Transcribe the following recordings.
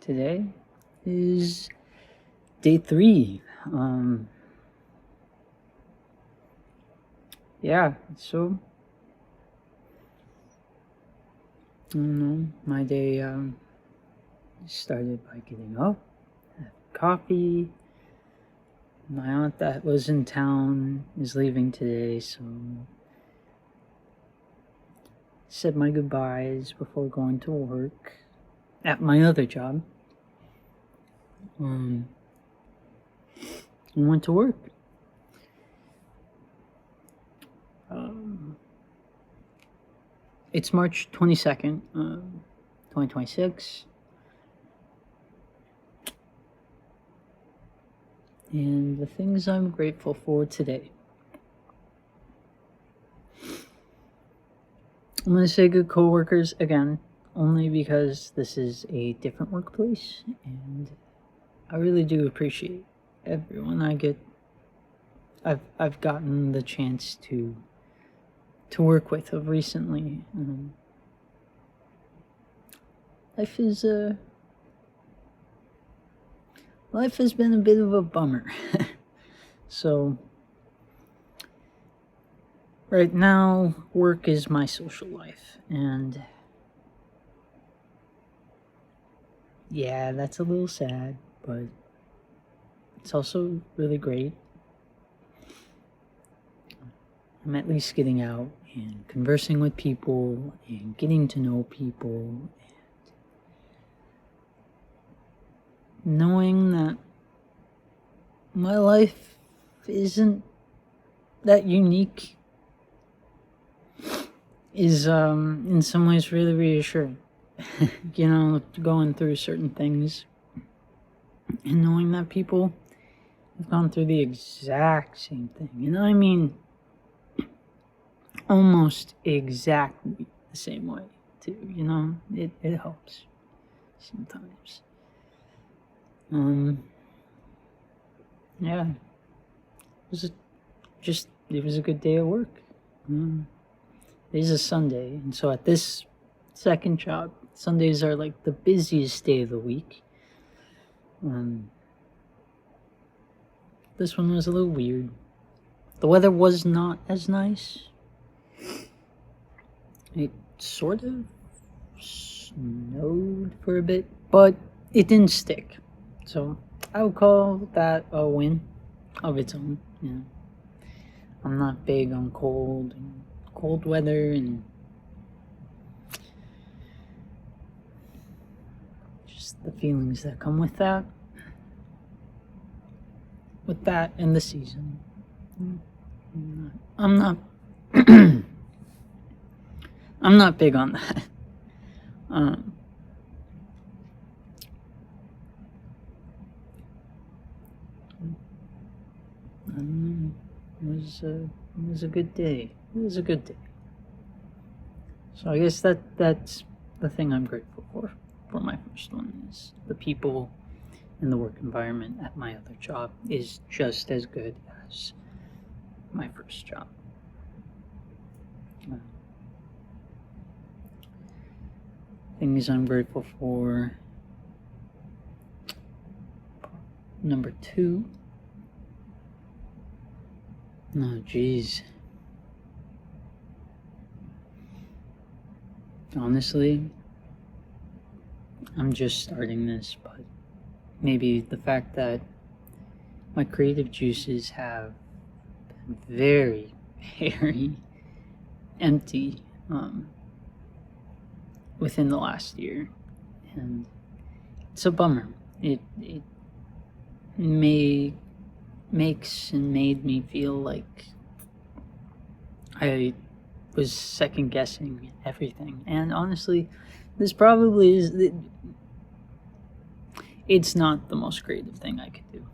Today is day 3. Yeah, so I don't know. My day started by getting up, had coffee. My aunt that was in town is leaving today, so said my goodbyes before going to work at my other job. And went to work. It's March 22nd, 2026. And the things I'm grateful for today. I'm going to say good coworkers again, only because this is a different workplace, and I really do appreciate everyone I've gotten the chance to work with of recently. Life has been a bit of a bummer. So right now, work is my social life, and yeah, that's a little sad, but it's also really great. I'm at least getting out and conversing with people and getting to know people, and knowing that my life isn't that unique is in some ways really reassuring. Going through certain things and knowing that people have gone through the exact same thing. I mean almost exactly the same way too. It helps sometimes. Yeah, it was a good day at work. It is a Sunday, and so at this second job, Sundays are like the busiest day of the week. This one was a little weird. The weather was not as nice. It sort of snowed for a bit, but it didn't stick. So I would call that a win of its own. I'm not big on cold weather and just the feelings that come with that. With that and the season. I'm not I'm not big on that. It was a good day. It was a good day. So I guess that's the thing I'm grateful for my first one is the people and the work environment at my other job is just as good as my first job. Things I'm grateful for. Number 2. Oh, geez. Honestly, I'm just starting this, but maybe the fact that my creative juices have been very, very empty within the last year, and it's a bummer. It makes and made me feel like I was second guessing everything, and honestly, this probably is. It's not the most creative thing I could do.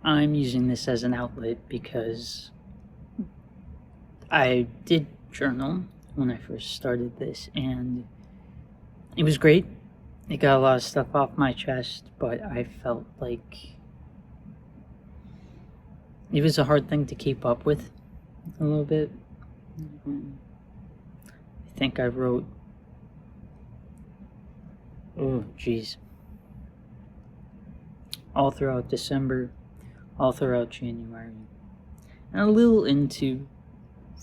I'm using this as an outlet because I did journal when I first started this, and it was great. It got a lot of stuff off my chest, but I felt like it was a hard thing to keep up with a little bit. I think I wrote Oh, geez. All throughout December, all throughout January, and a little into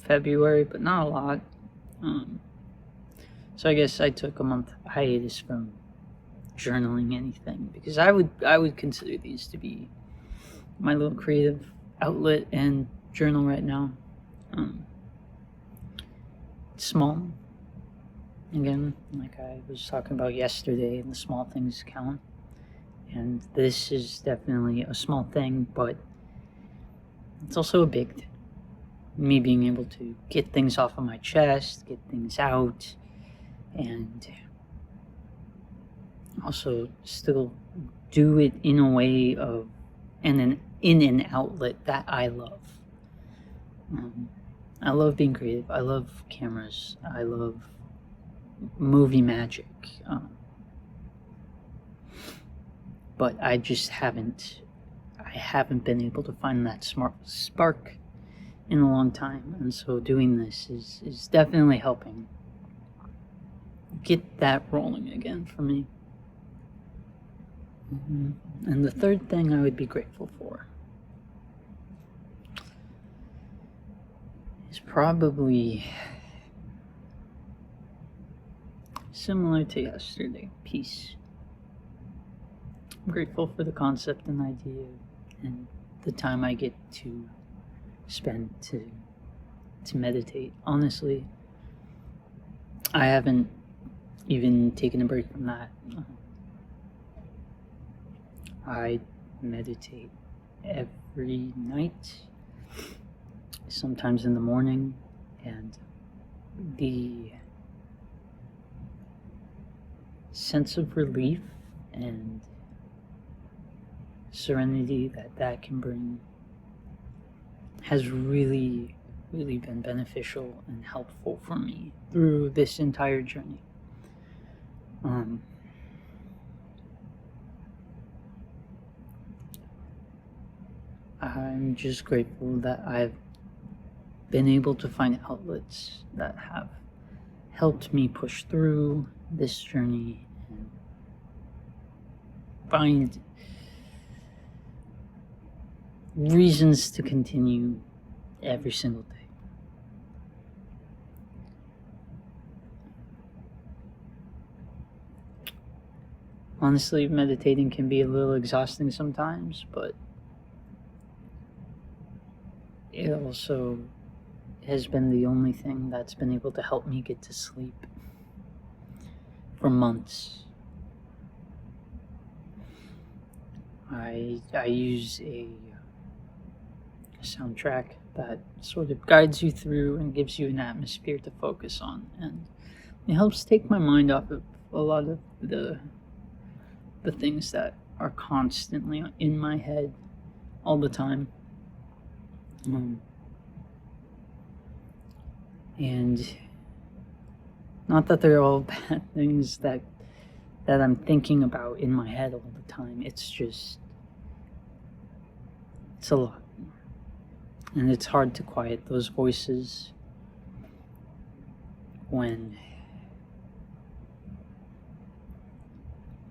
February, but not a lot. Um, so I guess I took a month hiatus from journaling anything because I would consider these to be my little creative outlet and journal right now. Um, it's small, again, like I was talking about yesterday, and the small things count. And this is definitely a small thing, but it's also a big thing. Me being able to get things off of my chest, get things out, and also still do it in a way of and in an outlet that I love. I love being creative. I love cameras. I love movie magic. But I just haven't. I haven't been able to find that smart spark in a long time, and so doing this is definitely helping get that rolling again for me. And the third thing I would be grateful for is probably similar to yesterday, peace. I'm grateful for the concept and idea and the time I get to spend to meditate. Honestly, I haven't even taken a break from that. I meditate every night, sometimes in the morning, and the sense of relief and serenity that can bring has really been beneficial and helpful for me through this entire journey. I'm just grateful that I've been able to find outlets that have helped me push through this journey and find reasons to continue every single day. Honestly, meditating can be a little exhausting sometimes, but it also has been the only thing that's been able to help me get to sleep for months. I use a soundtrack that sort of guides you through and gives you an atmosphere to focus on, and it helps take my mind off of a lot of the things that are constantly in my head all the time. And not that they're all bad things that I'm thinking about in my head all the time. It's just, it's a lot. And it's hard to quiet those voices when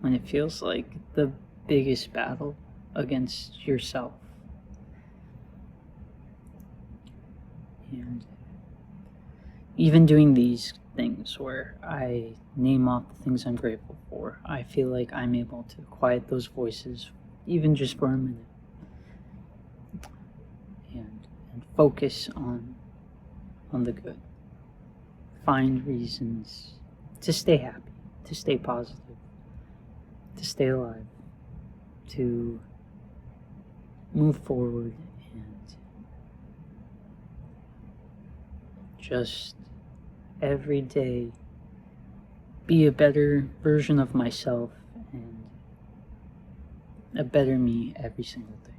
it feels like the biggest battle against yourself. And even doing these things where I name off the things I'm grateful for, I feel like I'm able to quiet those voices even just for a minute and focus on the good. Find reasons to stay happy, to stay positive, to stay alive, to move forward, and just every day be a better version of myself and a better me every single day.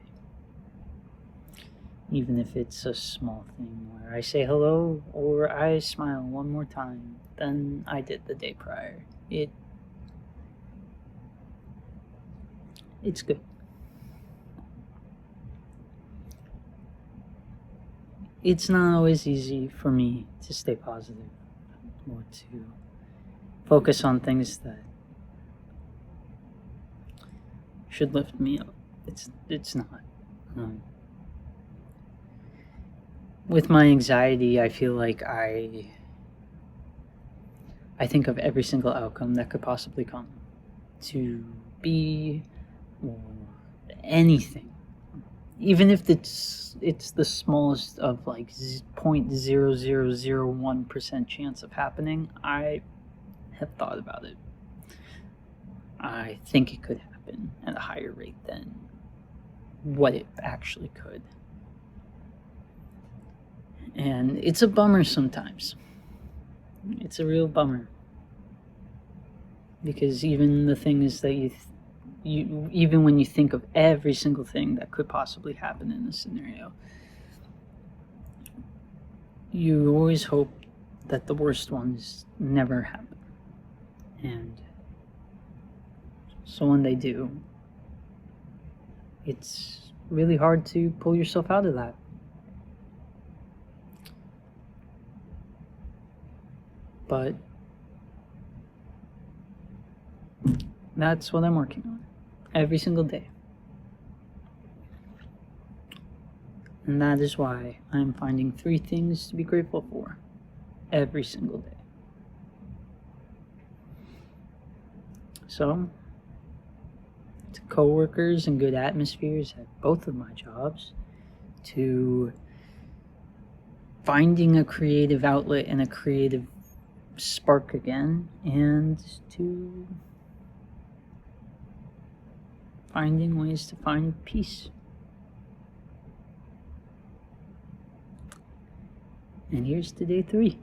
Even if it's a small thing where I say hello or I smile one more time than I did the day prior. It's good. It's not always easy for me to stay positive or to focus on things that should lift me up. It's not. Um, with my anxiety, I feel like I think of every single outcome that could possibly come to be or anything, even if it's the smallest of like 0.0001% chance of happening. I have thought about it. I think it could happen at a higher rate than what it actually could. And it's a bummer sometimes. It's a real bummer. Because even the things that you even when you think of every single thing that could possibly happen in this scenario, you always hope that the worst ones never happen. And so when they do, it's really hard to pull yourself out of that. But that's what I'm working on every single day. And that is why I'm finding 3 things to be grateful for every single day. So, to coworkers and good atmospheres at both of my jobs, to finding a creative outlet and a creative spark again, and to finding ways to find peace. And here's to day 3.